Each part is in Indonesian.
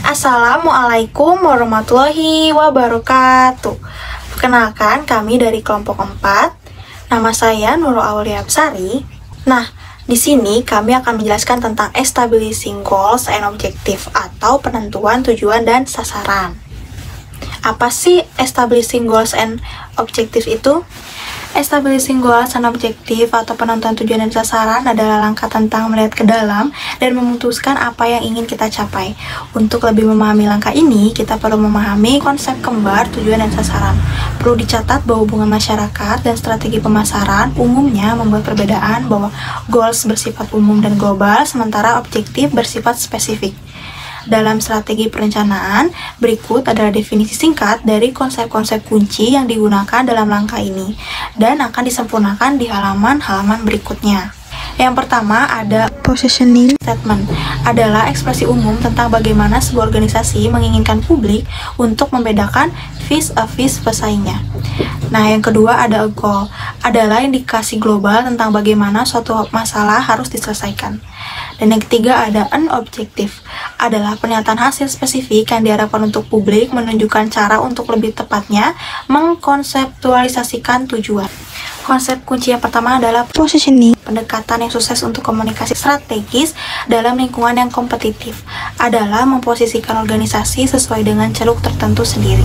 Assalamualaikum warahmatullahi wabarakatuh. Perkenalkan, kami dari kelompok 4. Nama saya Nurul Aulia Absari. Nah, di sini kami akan menjelaskan tentang establishing goals and objective atau penentuan tujuan dan sasaran. Apa sih establishing goals and objective itu? Establishing goals and objective atau penentuan tujuan dan sasaran adalah langkah tentang melihat ke dalam dan memutuskan apa yang ingin kita capai. Untuk lebih memahami langkah ini, kita perlu memahami konsep kembar tujuan dan sasaran. Perlu dicatat bahwa hubungan masyarakat dan strategi pemasaran umumnya membuat perbedaan bahwa goals bersifat umum dan global, sementara objektif bersifat spesifik. Dalam strategi perencanaan, berikut adalah definisi singkat dari konsep-konsep kunci yang digunakan dalam langkah ini dan akan disempurnakan di halaman-halaman berikutnya. Yang pertama ada positioning statement, adalah ekspresi umum tentang bagaimana sebuah organisasi menginginkan publik untuk membedakan vis-a-vis pesaingnya. Nah, yang kedua ada a goal, adalah indikasi global tentang bagaimana suatu masalah harus diselesaikan. Dan yang ketiga ada an objective, adalah pernyataan hasil spesifik yang diharapkan untuk publik menunjukkan cara untuk lebih tepatnya mengkonseptualisasikan tujuan. Konsep kunci yang pertama adalah positioning, pendekatan yang sukses untuk komunikasi strategis dalam lingkungan yang kompetitif, adalah memposisikan organisasi sesuai dengan ceruk tertentu sendiri.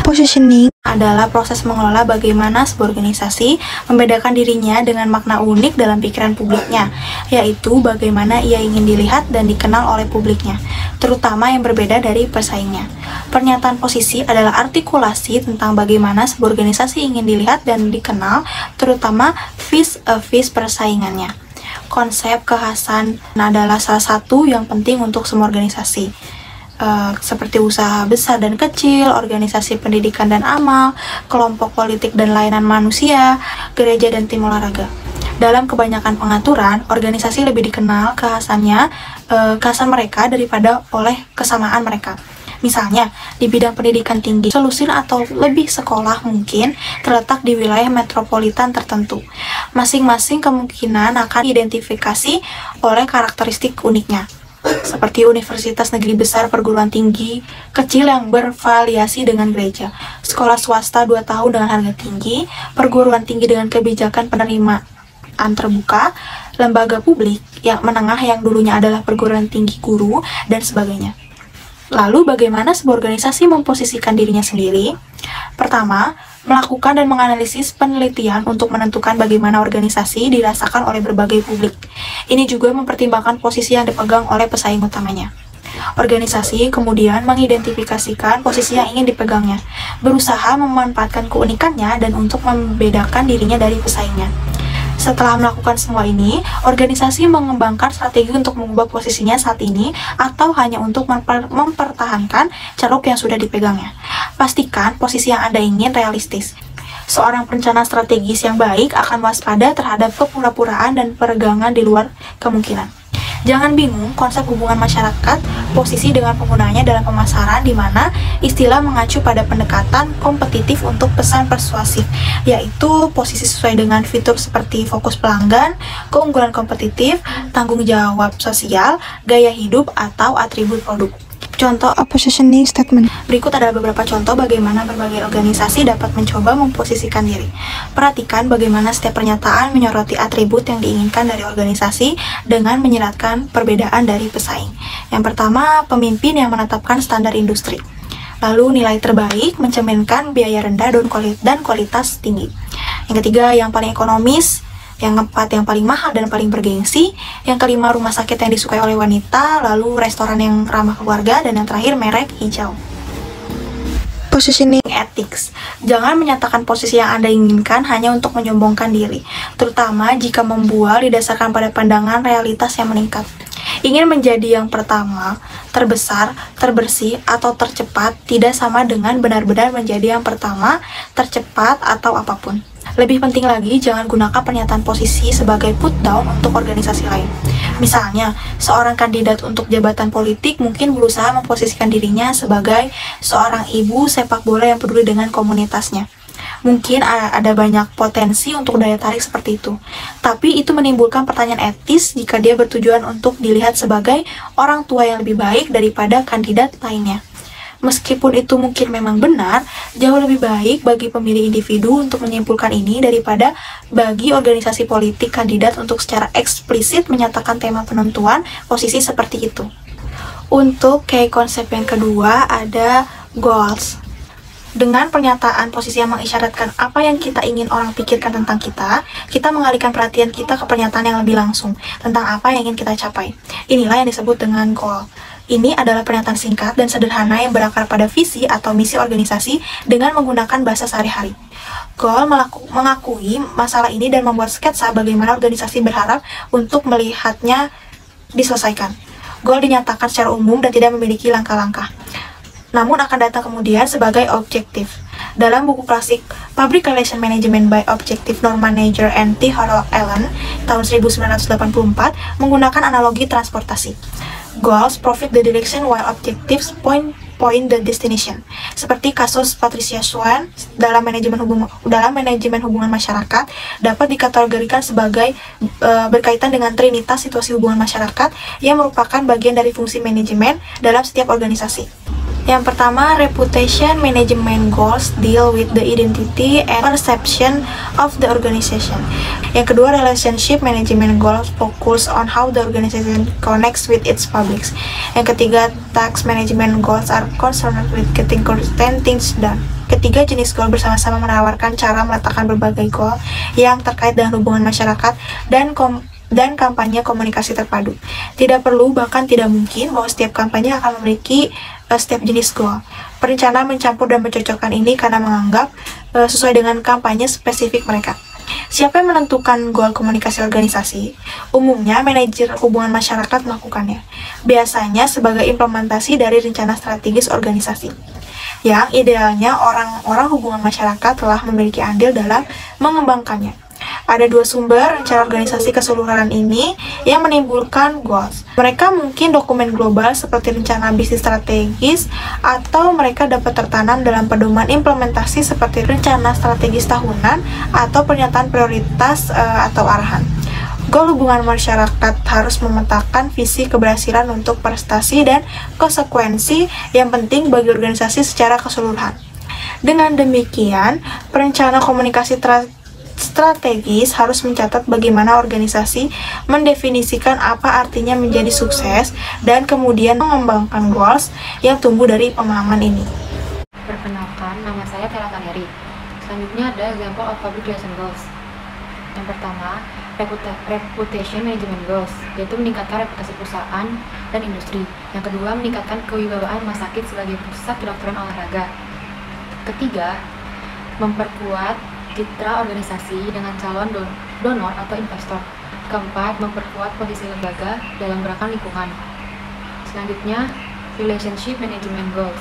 Positioning adalah proses mengelola bagaimana sebuah organisasi membedakan dirinya dengan makna unik dalam pikiran publiknya, yaitu bagaimana ia ingin dilihat dan dikenal oleh publiknya, terutama yang berbeda dari pesaingnya. Pernyataan posisi adalah artikulasi tentang bagaimana sebuah organisasi ingin dilihat dan dikenal, terutama vis-a-vis persaingannya. Konsep kekhasan adalah salah satu yang penting untuk semua organisasi. Seperti usaha besar dan kecil, organisasi pendidikan dan amal, kelompok politik dan layanan manusia, gereja dan tim olahraga. Dalam kebanyakan pengaturan, organisasi lebih dikenal kekhasan mereka daripada oleh kesamaan mereka. Misalnya, di bidang pendidikan tinggi, solusi atau lebih sekolah mungkin terletak di wilayah metropolitan tertentu. Masing-masing kemungkinan akan diidentifikasi oleh karakteristik uniknya, seperti universitas negeri besar, perguruan tinggi kecil yang bervariasi dengan gereja, sekolah swasta 2 tahun dengan harga tinggi, perguruan tinggi dengan kebijakan penerimaan terbuka, lembaga publik yang menengah yang dulunya adalah perguruan tinggi guru, dan sebagainya. Lalu bagaimana sebuah organisasi memposisikan dirinya sendiri? Pertama, melakukan dan menganalisis penelitian untuk menentukan bagaimana organisasi dirasakan oleh berbagai publik. Ini juga mempertimbangkan posisi yang dipegang oleh pesaing utamanya. Organisasi kemudian mengidentifikasikan posisi yang ingin dipegangnya, berusaha memanfaatkan keunikannya dan untuk membedakan dirinya dari pesaingnya. Setelah melakukan semua ini, organisasi mengembangkan strategi untuk mengubah posisinya saat ini atau hanya untuk mempertahankan ceruk yang sudah dipegangnya. Pastikan posisi yang Anda ingin realistis. Seorang perencana strategis yang baik akan waspada terhadap kepura-puraan dan peregangan di luar kemungkinan. Jangan bingung konsep hubungan masyarakat, posisi dengan penggunanya dalam pemasaran, di mana istilah mengacu pada pendekatan kompetitif untuk pesan persuasif, yaitu posisi sesuai dengan fitur seperti fokus pelanggan, keunggulan kompetitif, tanggung jawab sosial, gaya hidup, atau atribut produk. Contoh positioning statement. Berikut adalah beberapa contoh bagaimana berbagai organisasi dapat mencoba memposisikan diri. Perhatikan bagaimana setiap pernyataan menyoroti atribut yang diinginkan dari organisasi dengan menyeratkan perbedaan dari pesaing. Yang pertama, pemimpin yang menetapkan standar industri. Lalu nilai terbaik mencerminkan biaya rendah dan kualitas tinggi. Yang ketiga, yang paling ekonomis. Yang keempat, yang paling mahal dan paling bergengsi. Yang kelima, rumah sakit yang disukai oleh wanita. Lalu restoran yang ramah keluarga. Dan yang terakhir, merek hijau. Positioning ethics. Jangan menyatakan posisi yang Anda inginkan hanya untuk menyombongkan diri, terutama jika membual didasarkan pada pandangan realitas yang meningkat. Ingin menjadi yang pertama, terbesar, terbersih, atau tercepat tidak sama dengan benar-benar menjadi yang pertama, tercepat, atau apapun. Lebih penting lagi, jangan gunakan pernyataan posisi sebagai put down untuk organisasi lain. Misalnya, seorang kandidat untuk jabatan politik mungkin berusaha memposisikan dirinya sebagai seorang ibu sepak bola yang peduli dengan komunitasnya. Mungkin ada banyak potensi untuk daya tarik seperti itu. Tapi itu menimbulkan pertanyaan etis jika dia bertujuan untuk dilihat sebagai orang tua yang lebih baik daripada kandidat lainnya. Meskipun itu mungkin memang benar, jauh lebih baik bagi pemilih individu untuk menyimpulkan ini daripada bagi organisasi politik kandidat untuk secara eksplisit menyatakan tema penentuan posisi seperti itu. Untuk key konsep yang kedua ada goals. Dengan pernyataan posisi yang mengisyaratkan apa yang kita ingin orang pikirkan tentang kita mengalihkan perhatian kita ke pernyataan yang lebih langsung tentang apa yang ingin kita capai. Inilah yang disebut dengan goal. Ini adalah pernyataan singkat dan sederhana yang berakar pada visi atau misi organisasi dengan menggunakan bahasa sehari-hari. Goal mengakui masalah ini dan membuat sketsa bagaimana organisasi berharap untuk melihatnya diselesaikan. Goal dinyatakan secara umum dan tidak memiliki langkah-langkah, namun akan datang kemudian sebagai objektif. Dalam buku klasik Public Relation Management by Objective Norman Nager and T. Harrell Allen tahun 1984 menggunakan analogi transportasi. Goals profit the direction while objectives point the destination. Seperti kasus Patricia Swan dalam manajemen hubungan masyarakat dapat dikategorikan sebagai berkaitan dengan trinitas situasi hubungan masyarakat yang merupakan bagian dari fungsi manajemen dalam setiap organisasi. Yang pertama, reputation management goals deal with the identity and perception of the organization. Yang kedua, relationship management goals focus on how the organization connects with its publics. Yang ketiga, task management goals are concerned with getting certain things done. Ketiga, jenis goal bersama-sama menawarkan cara meletakkan berbagai goal yang terkait dengan hubungan masyarakat dan kampanye komunikasi terpadu. Tidak perlu, bahkan tidak mungkin bahwa setiap kampanye akan memiliki setiap jenis goal. Perencana mencampur dan mencocokkan ini karena menganggap sesuai dengan kampanye spesifik mereka. Siapa yang menentukan goal komunikasi organisasi? Umumnya, manajer hubungan masyarakat melakukannya. Biasanya sebagai implementasi dari rencana strategis organisasi. Yang idealnya orang-orang hubungan masyarakat telah memiliki andil dalam mengembangkannya. Ada dua sumber rencana organisasi keseluruhan ini yang menimbulkan goals. Mereka mungkin dokumen global seperti rencana bisnis strategis, atau mereka dapat tertanam dalam pedoman implementasi seperti rencana strategis tahunan atau pernyataan prioritas atau arahan. Goal hubungan masyarakat harus memetakan visi keberhasilan untuk prestasi dan konsekuensi yang penting bagi organisasi secara keseluruhan. Dengan demikian, perencana komunikasi strategis harus mencatat bagaimana organisasi mendefinisikan apa artinya menjadi sukses dan kemudian mengembangkan goals yang tumbuh dari pemahaman ini. Perkenalkan, nama saya Tera Taneri. Selanjutnya ada example of public relation goals. Yang pertama, reputation management goals, yaitu meningkatkan reputasi perusahaan dan industri. Yang kedua, meningkatkan kewibawaan rumah sakit sebagai pusat kedokteran olahraga. Ketiga, memperkuat citra organisasi dengan calon donor atau investor. Keempat, memperkuat posisi lembaga dalam gerakan lingkungan. Selanjutnya, relationship management goals.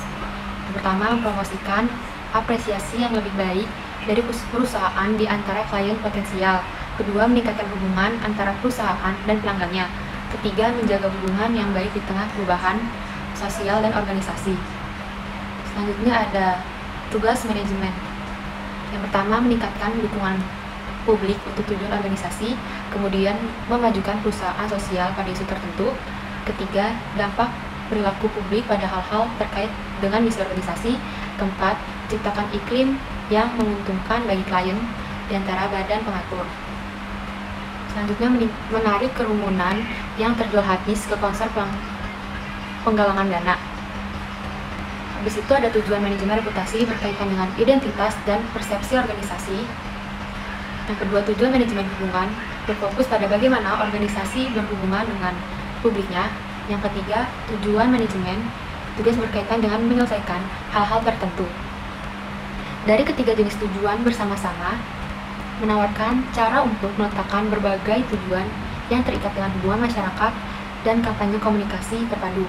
Yang pertama, mempromosikan apresiasi yang lebih baik dari perusahaan di antara klien potensial. Kedua, meningkatkan hubungan antara perusahaan dan pelanggannya. Ketiga, menjaga hubungan yang baik di tengah perubahan sosial dan organisasi. Selanjutnya ada tugas manajemen. Yang pertama, meningkatkan dukungan publik untuk tujuan organisasi, kemudian memajukan perusahaan sosial pada isu tertentu. Ketiga, dampak perilaku publik pada hal-hal terkait dengan misi organisasi. Keempat, ciptakan iklim yang menguntungkan bagi klien di antara badan pengatur. Selanjutnya, menarik kerumunan yang terjual habis ke konser penggalangan dana. Habis itu ada tujuan manajemen reputasi berkaitan dengan identitas dan persepsi organisasi. Yang kedua, tujuan manajemen hubungan berfokus pada bagaimana organisasi berhubungan dengan publiknya. Yang ketiga, tujuan manajemen tugas berkaitan dengan menyelesaikan hal-hal tertentu. Dari ketiga jenis tujuan bersama-sama menawarkan cara untuk meletakkan berbagai tujuan yang terikat dengan hubungan masyarakat dan kampanye komunikasi terpadu.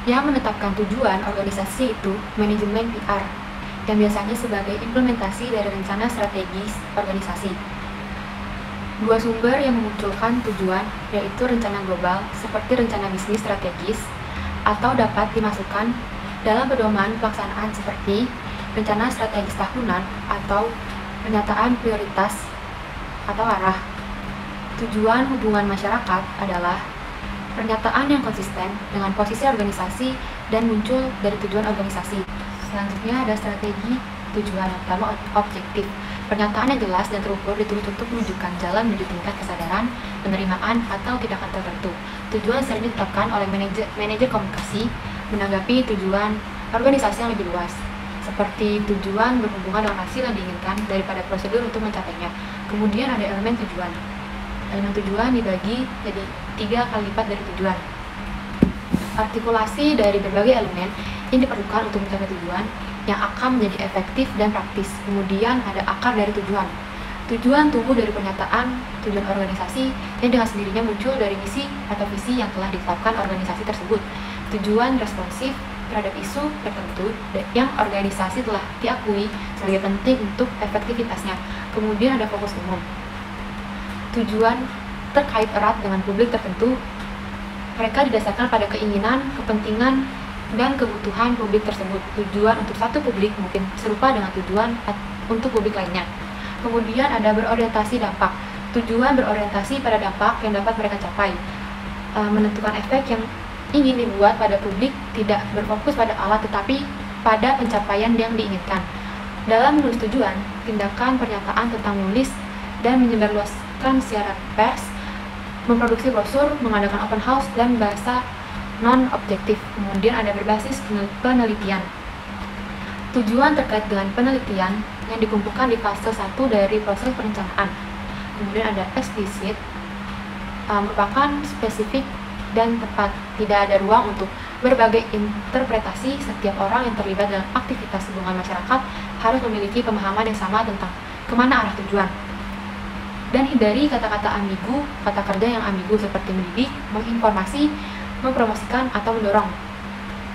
Yang menetapkan tujuan organisasi itu manajemen PR, yang biasanya sebagai implementasi dari rencana strategis organisasi. Dua sumber yang memunculkan tujuan yaitu rencana global seperti rencana bisnis strategis, atau dapat dimasukkan dalam pedoman pelaksanaan seperti rencana strategis tahunan atau pernyataan prioritas atau arah. Tujuan hubungan masyarakat adalah pernyataan yang konsisten dengan posisi organisasi dan muncul dari tujuan organisasi. Selanjutnya ada strategi tujuan. Yang pertama, objektif. Pernyataan yang jelas dan terukur ditulis untuk menunjukkan jalan menuju tingkat kesadaran, penerimaan, atau tindakan tertentu. Tujuan sering ditetapkan oleh manajer komunikasi menanggapi tujuan organisasi yang lebih luas, seperti tujuan berhubungan dengan hasil yang diinginkan daripada prosedur untuk mencapainya. Kemudian ada elemen tujuan. Elemen tujuan dibagi jadi 3 kali lipat dari tujuan. Artikulasi dari berbagai elemen yang diperlukan untuk mencapai tujuan yang akan menjadi efektif dan praktis. Kemudian ada akar dari tujuan. Tujuan tumbuh dari pernyataan tujuan organisasi yang dengan sendirinya muncul dari misi atau visi yang telah ditetapkan organisasi tersebut. Tujuan responsif terhadap isu tertentu yang organisasi telah diakui sebagai penting untuk efektivitasnya. Kemudian ada fokus umum. Tujuan terkait erat dengan publik tertentu. Mereka didasarkan pada keinginan, kepentingan, dan kebutuhan publik tersebut. Tujuan untuk satu publik mungkin serupa dengan tujuan untuk publik lainnya. Kemudian ada berorientasi dampak. Tujuan berorientasi pada dampak yang dapat mereka capai. Menentukan efek yang ingin dibuat pada publik, tidak berfokus pada alat tetapi pada pencapaian yang diinginkan. Dalam menulis tujuan, tindakan pernyataan tentang menulis dan menyebarluaskan siaran pers, memproduksi brosur, mengadakan open house, dan bahasa non-objektif. Kemudian ada berbasis penelitian. Tujuan terkait dengan penelitian yang dikumpulkan di fase 1 dari proses perencanaan. Kemudian ada eksplisit, merupakan spesifik dan tepat. Tidak ada ruang untuk berbagai interpretasi. Setiap orang yang terlibat dalam aktivitas hubungan masyarakat harus memiliki pemahaman yang sama tentang kemana arah tujuan. Dan hindari kata-kata ambigu, kata kerja yang ambigu seperti mendidik, menginformasi, mempromosikan, atau mendorong.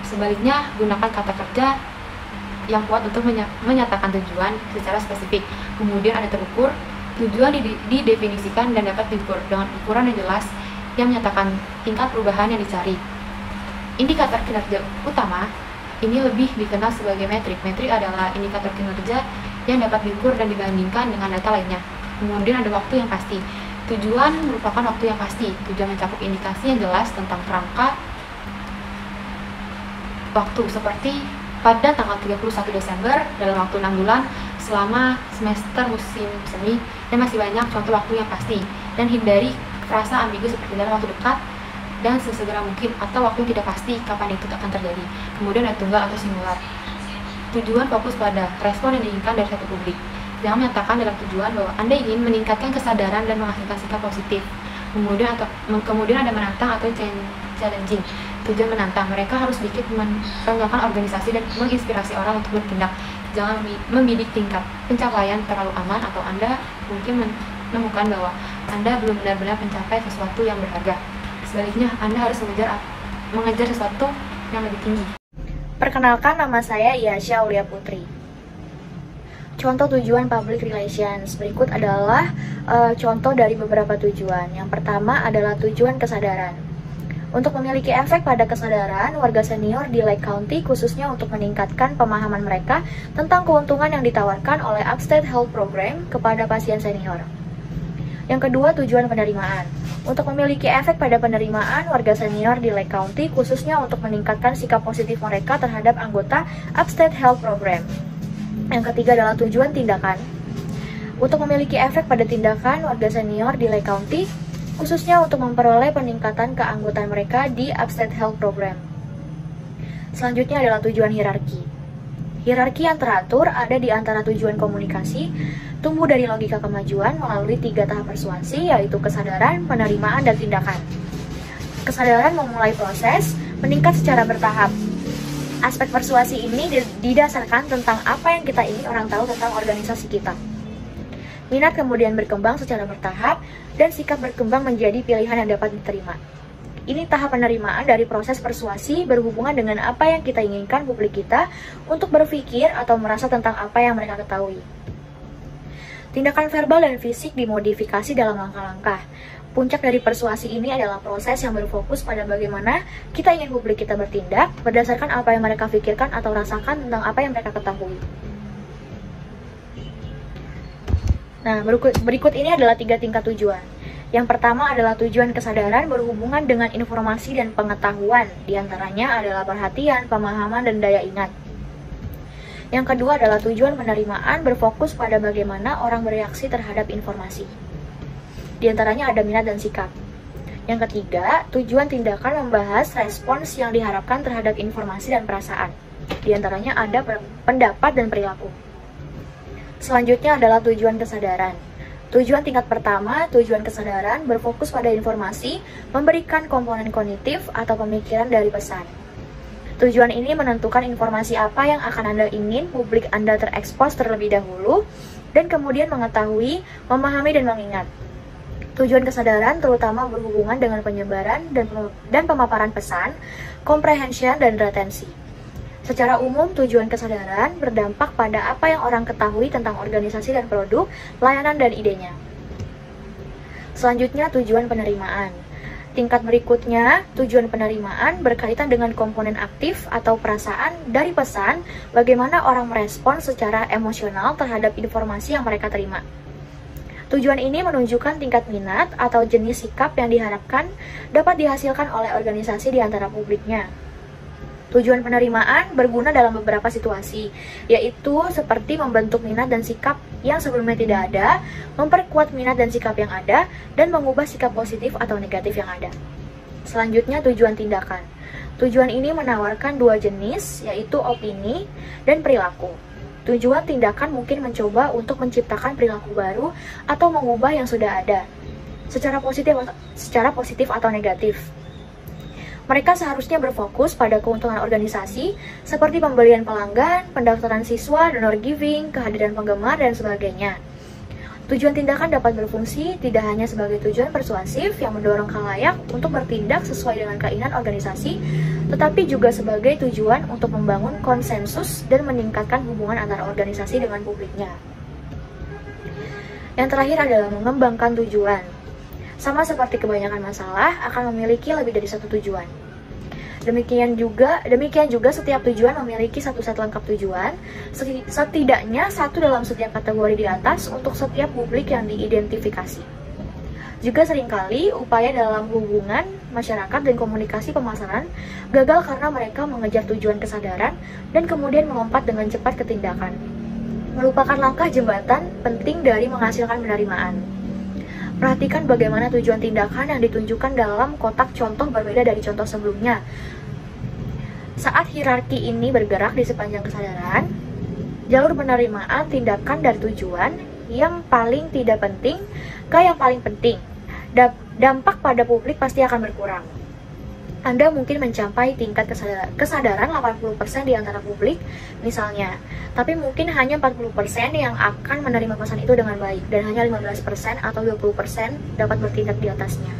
Sebaliknya, gunakan kata kerja yang kuat untuk menyatakan tujuan secara spesifik. Kemudian ada terukur. Tujuan didefinisikan dan dapat diukur dengan ukuran yang jelas yang menyatakan tingkat perubahan yang dicari. Indikator kinerja utama ini lebih dikenal sebagai metrik. Metrik adalah indikator kinerja yang dapat diukur dan dibandingkan dengan data lainnya. Kemudian ada waktu yang pasti. Tujuan merupakan waktu yang pasti. Tujuan mencakup indikasi yang jelas tentang kerangka waktu, seperti pada tanggal 31 Desember dalam waktu 6 bulan selama semester musim semi, dan masih banyak contoh waktu yang pasti. Dan hindari frasa ambigu seperti dalam waktu dekat dan sesegera mungkin, atau waktu yang tidak pasti kapan itu akan terjadi. Kemudian ada tunggal atau singular. Tujuan fokus pada respon yang diinginkan dari satu publik. Jangan menyatakan dalam tujuan bahwa Anda ingin meningkatkan kesadaran dan menghasilkan sikap positif. Kemudian ada menantang atau challenging. Tujuan menantang, mereka harus sedikit menonjolkan organisasi dan menginspirasi orang untuk bertindak. Jangan membidik tingkat pencapaian terlalu aman, atau Anda mungkin menemukan bahwa Anda belum benar-benar mencapai sesuatu yang berharga. Sebaliknya, Anda harus mengejar sesuatu yang lebih tinggi. Perkenalkan, nama saya Yasha Aulia Putri. Contoh tujuan public relations berikut adalah contoh dari beberapa tujuan. Yang pertama adalah tujuan kesadaran. Untuk memiliki efek pada kesadaran, warga senior di Lake County khususnya untuk meningkatkan pemahaman mereka tentang keuntungan yang ditawarkan oleh Upstate Health Program kepada pasien senior. Yang kedua, tujuan penerimaan. Untuk memiliki efek pada penerimaan, warga senior di Lake County khususnya untuk meningkatkan sikap positif mereka terhadap anggota Upstate Health Program. Yang ketiga adalah tujuan tindakan. Untuk memiliki efek pada tindakan, warga senior di Lake County khususnya untuk memperoleh peningkatan keanggotaan mereka di Upstate Health Program. Selanjutnya adalah tujuan hierarki. Hierarki yang teratur ada di antara tujuan komunikasi, tumbuh dari logika kemajuan melalui 3 tahap persuasi, yaitu kesadaran, penerimaan, dan tindakan. Kesadaran memulai proses, meningkat secara bertahap. Aspek persuasi ini didasarkan tentang apa yang kita ingin orang tahu tentang organisasi kita. Minat kemudian berkembang secara bertahap, dan sikap berkembang menjadi pilihan yang dapat diterima. Ini tahap penerimaan dari proses persuasi berhubungan dengan apa yang kita inginkan publik kita untuk berpikir atau merasa tentang apa yang mereka ketahui. Tindakan verbal dan fisik dimodifikasi dalam langkah-langkah. Puncak dari persuasi ini adalah proses yang berfokus pada bagaimana kita ingin publik kita bertindak berdasarkan apa yang mereka pikirkan atau rasakan tentang apa yang mereka ketahui. Nah, berikut ini adalah 3 tingkat tujuan. Yang pertama adalah tujuan kesadaran berhubungan dengan informasi dan pengetahuan, diantaranya adalah perhatian, pemahaman, dan daya ingat. Yang kedua adalah tujuan penerimaan berfokus pada bagaimana orang bereaksi terhadap informasi. Di antaranya ada minat dan sikap. Yang ketiga, tujuan tindakan membahas respons yang diharapkan terhadap informasi dan perasaan. Di antaranya ada pendapat dan perilaku. Selanjutnya adalah tujuan kesadaran. Tujuan tingkat pertama, tujuan kesadaran berfokus pada informasi, memberikan komponen kognitif atau pemikiran dari pesan. Tujuan ini menentukan informasi apa yang akan Anda ingin publik Anda terekspos terlebih dahulu, dan kemudian mengetahui, memahami, dan mengingat. Tujuan kesadaran terutama berhubungan dengan penyebaran dan pemaparan pesan, comprehension, dan retensi. Secara umum, tujuan kesadaran berdampak pada apa yang orang ketahui tentang organisasi dan produk, layanan, dan idenya. Selanjutnya, tujuan penerimaan. Tingkat berikutnya, tujuan penerimaan berkaitan dengan komponen aktif atau perasaan dari pesan, bagaimana orang merespon secara emosional terhadap informasi yang mereka terima. Tujuan ini menunjukkan tingkat minat atau jenis sikap yang diharapkan dapat dihasilkan oleh organisasi di antara publiknya. Tujuan penerimaan berguna dalam beberapa situasi, yaitu seperti membentuk minat dan sikap yang sebelumnya tidak ada, memperkuat minat dan sikap yang ada, dan mengubah sikap positif atau negatif yang ada. Selanjutnya, tujuan tindakan. Tujuan ini menawarkan 2 jenis, yaitu opini dan perilaku. Tujuan tindakan mungkin mencoba untuk menciptakan perilaku baru atau mengubah yang sudah ada, secara positif atau negatif. Mereka seharusnya berfokus pada keuntungan organisasi, seperti pembelian pelanggan, pendaftaran siswa, donor giving, kehadiran penggemar, dan sebagainya. Tujuan tindakan dapat berfungsi tidak hanya sebagai tujuan persuasif yang mendorong khalayak untuk bertindak sesuai dengan keinginan organisasi, tetapi juga sebagai tujuan untuk membangun konsensus dan meningkatkan hubungan antara organisasi dengan publiknya. Yang terakhir adalah mengembangkan tujuan. Sama seperti kebanyakan masalah, akan memiliki lebih dari satu tujuan. Demikian juga setiap tujuan memiliki satu set lengkap tujuan, setidaknya satu dalam setiap kategori di atas untuk setiap publik yang diidentifikasi. Juga seringkali upaya dalam hubungan masyarakat dan komunikasi pemasaran gagal karena mereka mengejar tujuan kesadaran dan kemudian melompat dengan cepat ke tindakan, melupakan langkah jembatan penting dari menghasilkan penerimaan. Perhatikan bagaimana tujuan tindakan yang ditunjukkan dalam kotak contoh berbeda dari contoh sebelumnya. Saat hierarki ini bergerak di sepanjang kesadaran, jalur penerimaan tindakan dari tujuan yang paling tidak penting ke yang paling penting. Dampak pada publik pasti akan berkurang. Anda mungkin mencapai tingkat kesadaran 80% di antara publik, misalnya. Tapi mungkin hanya 40% yang akan menerima pesan itu dengan baik, dan hanya 15% atau 20% dapat bertindak di atasnya.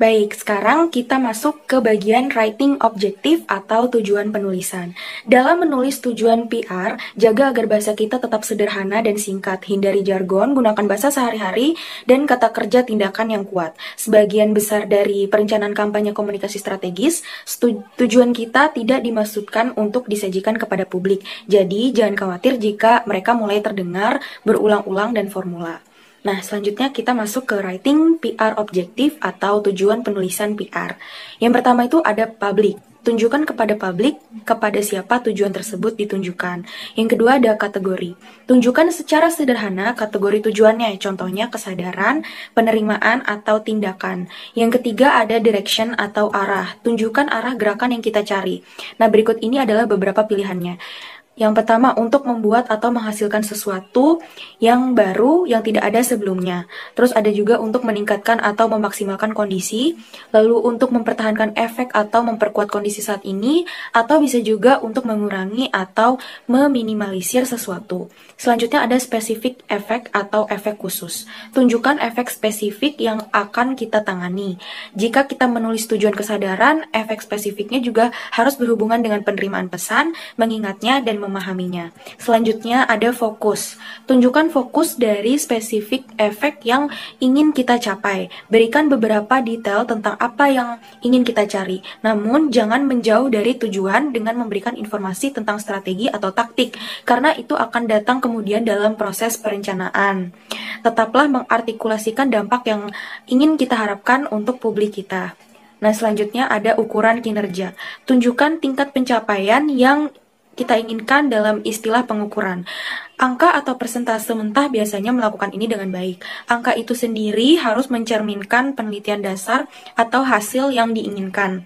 Baik, sekarang kita masuk ke bagian writing objektif atau tujuan penulisan. Dalam menulis tujuan PR, jaga agar bahasa kita tetap sederhana dan singkat, hindari jargon, gunakan bahasa sehari-hari, dan kata kerja tindakan yang kuat. Sebagian besar dari perencanaan kampanye komunikasi strategis, tujuan kita tidak dimaksudkan untuk disajikan kepada publik. Jadi, jangan khawatir jika mereka mulai terdengar berulang-ulang dan formula. Nah, selanjutnya kita masuk ke writing PR objektif atau tujuan penulisan PR. Yang pertama itu ada public. Tunjukkan kepada publik kepada siapa tujuan tersebut ditunjukkan. Yang kedua ada kategori. Tunjukkan secara sederhana kategori tujuannya, contohnya kesadaran, penerimaan, atau tindakan. Yang ketiga ada direction atau arah. Tunjukkan arah gerakan yang kita cari. Nah, berikut ini adalah beberapa pilihannya. Yang pertama, untuk membuat atau menghasilkan sesuatu yang baru yang tidak ada sebelumnya. Terus ada juga untuk meningkatkan atau memaksimalkan kondisi, lalu untuk mempertahankan efek atau memperkuat kondisi saat ini, atau bisa juga untuk mengurangi atau meminimalisir sesuatu. Selanjutnya ada spesifik efek atau efek khusus. Tunjukkan efek spesifik yang akan kita tangani. Jika kita menulis tujuan kesadaran, efek spesifiknya juga harus berhubungan dengan penerimaan pesan, mengingatnya, dan dan memahaminya. Selanjutnya ada fokus. Tunjukkan fokus dari spesifik efek yang ingin kita capai. Berikan beberapa detail tentang apa yang ingin kita cari. Namun, jangan menjauh dari tujuan dengan memberikan informasi tentang strategi atau taktik, karena itu akan datang kemudian dalam proses perencanaan. Tetaplah mengartikulasikan dampak yang ingin kita harapkan untuk publik kita. Nah, selanjutnya ada ukuran kinerja. Tunjukkan tingkat pencapaian yang kita inginkan dalam istilah pengukuran. Angka atau persentase mentah biasanya melakukan ini dengan baik. Angka itu sendiri harus mencerminkan penelitian dasar atau hasil yang diinginkan.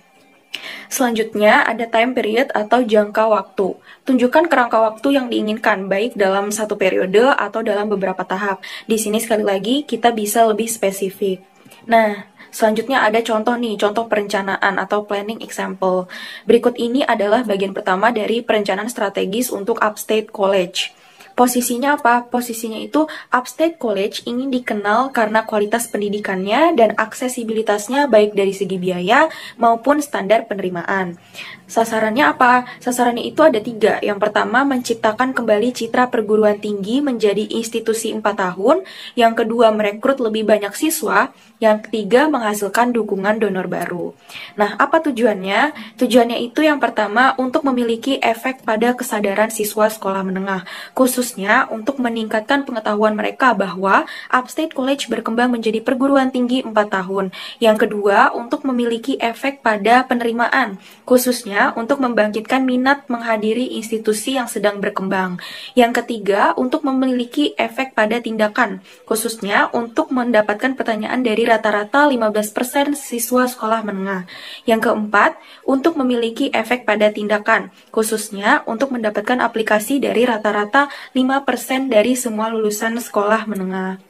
Selanjutnya ada time period atau jangka waktu. Tunjukkan kerangka waktu yang diinginkan, baik dalam satu periode atau dalam beberapa tahap. Di sini sekali lagi kita bisa lebih spesifik. Nah, selanjutnya ada contoh nih, contoh perencanaan atau planning example. Berikut ini adalah bagian pertama dari perencanaan strategis untuk Upstate College. Posisinya apa? Posisinya itu Upstate College ingin dikenal karena kualitas pendidikannya dan aksesibilitasnya baik dari segi biaya maupun standar penerimaan. Sasarannya apa? Sasarannya itu ada 3. Yang pertama, menciptakan kembali citra perguruan tinggi menjadi institusi 4 tahun. Yang kedua, merekrut lebih banyak siswa. Yang ketiga, menghasilkan dukungan donor baru. Nah, apa tujuannya? Tujuannya itu yang pertama, untuk memiliki efek pada kesadaran siswa sekolah menengah, khususnya untuk meningkatkan pengetahuan mereka bahwa Upstate College berkembang menjadi perguruan tinggi 4 tahun. Yang kedua, untuk memiliki efek pada penerimaan, khususnya untuk membangkitkan minat menghadiri institusi yang sedang berkembang. Yang ketiga, untuk memiliki efek pada tindakan, khususnya untuk mendapatkan pertanyaan dari rata-rata 15% siswa sekolah menengah. Yang keempat, untuk memiliki efek pada tindakan, khususnya untuk mendapatkan aplikasi dari rata-rata 5% dari semua lulusan sekolah menengah.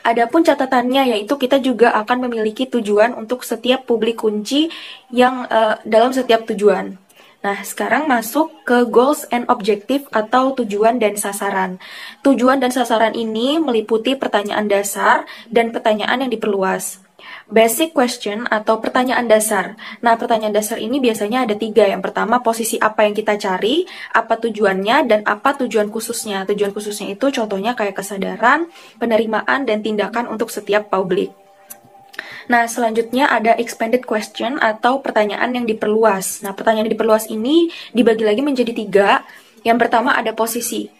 Adapun catatannya yaitu kita juga akan memiliki tujuan untuk setiap publik kunci yang dalam setiap tujuan. Nah, sekarang masuk ke goals and objective atau tujuan dan sasaran. Tujuan dan sasaran ini meliputi pertanyaan dasar dan pertanyaan yang diperluas. Basic question atau pertanyaan dasar. Nah, pertanyaan dasar ini biasanya ada 3. Yang pertama, posisi apa yang kita cari, apa tujuannya, dan apa tujuan khususnya. Tujuan khususnya itu contohnya kayak kesadaran, penerimaan, dan tindakan untuk setiap publik. Nah, selanjutnya ada expanded question atau pertanyaan yang diperluas. Nah, pertanyaan yang diperluas ini dibagi lagi menjadi 3. Yang pertama ada posisi.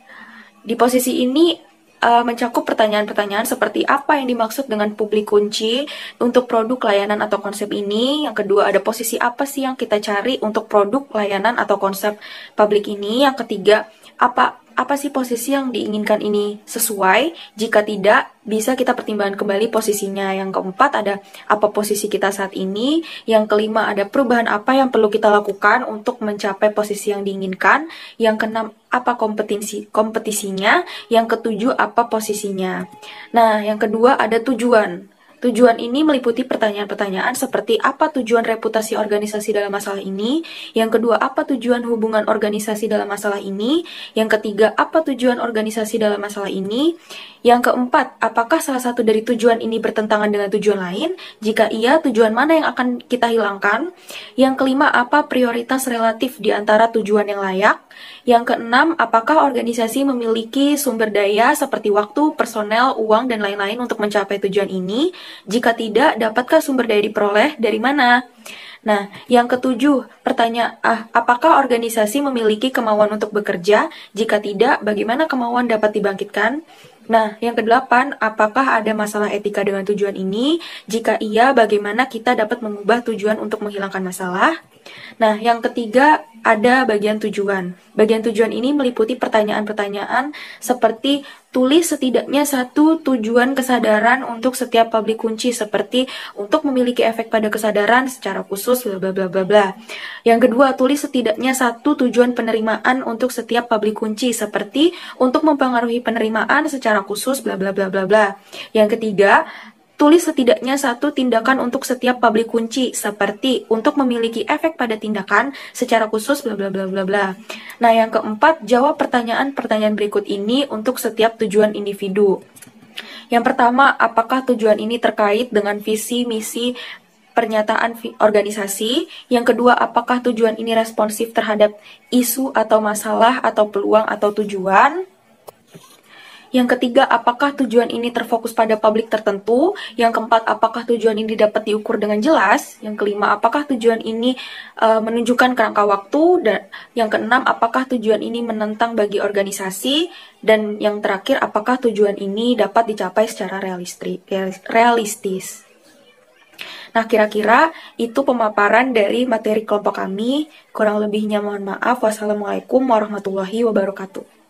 Di posisi ini mencakup pertanyaan-pertanyaan seperti apa yang dimaksud dengan publik kunci untuk produk, layanan, atau konsep ini. Yang kedua, ada posisi apa sih yang kita cari untuk produk, layanan, atau konsep publik ini. Yang ketiga, apa sih posisi yang diinginkan ini sesuai? Jika tidak, bisa kita pertimbangkan kembali posisinya. Yang keempat, ada apa posisi kita saat ini. Yang kelima, ada perubahan apa yang perlu kita lakukan untuk mencapai posisi yang diinginkan. Yang keenam, apa kompetisinya. Yang ketujuh, apa posisinya. Nah, yang kedua ada tujuan. Tujuan ini meliputi pertanyaan-pertanyaan seperti apa tujuan reputasi organisasi dalam masalah ini. Yang kedua, apa tujuan hubungan organisasi dalam masalah ini. Yang ketiga, apa tujuan organisasi dalam masalah ini. Yang keempat, apakah salah satu dari tujuan ini bertentangan dengan tujuan lain? Jika iya, tujuan mana yang akan kita hilangkan? Yang kelima, apa prioritas relatif di antara tujuan yang layak? Yang keenam, apakah organisasi memiliki sumber daya seperti waktu, personel, uang, dan lain-lain untuk mencapai tujuan ini? Jika tidak, dapatkah sumber daya diperoleh dari mana? Nah, yang ketujuh, apakah organisasi memiliki kemauan untuk bekerja? Jika tidak, bagaimana kemauan dapat dibangkitkan? Nah, yang kedelapan, apakah ada masalah etika dengan tujuan ini? Jika iya, bagaimana kita dapat mengubah tujuan untuk menghilangkan masalah? Nah, yang ketiga, ada bagian tujuan. Bagian tujuan ini meliputi pertanyaan-pertanyaan seperti tulis setidaknya 1 tujuan kesadaran untuk setiap publik kunci seperti untuk memiliki efek pada kesadaran secara khusus bla bla bla bla bla. Yang kedua, tulis setidaknya 1 tujuan penerimaan untuk setiap publik kunci seperti untuk mempengaruhi penerimaan secara khusus bla bla bla bla bla. Yang ketiga, tulis setidaknya 1 tindakan untuk setiap publik kunci, seperti untuk memiliki efek pada tindakan secara khusus bla bla bla bla bla. Nah, yang keempat, jawab pertanyaan-pertanyaan berikut ini untuk setiap tujuan individu. Yang pertama, apakah tujuan ini terkait dengan visi, misi, pernyataan organisasi. Yang kedua, apakah tujuan ini responsif terhadap isu atau masalah atau peluang atau tujuan. Yang ketiga, apakah tujuan ini terfokus pada publik tertentu. Yang keempat, apakah tujuan ini dapat diukur dengan jelas. Yang kelima, apakah tujuan ini menunjukkan kerangka waktu. Dan yang keenam, apakah tujuan ini menentang bagi organisasi. Dan yang terakhir, apakah tujuan ini dapat dicapai secara realistis. Nah, kira-kira itu pemaparan dari materi kelompok kami. Kurang lebihnya mohon maaf. Wassalamualaikum warahmatullahi wabarakatuh.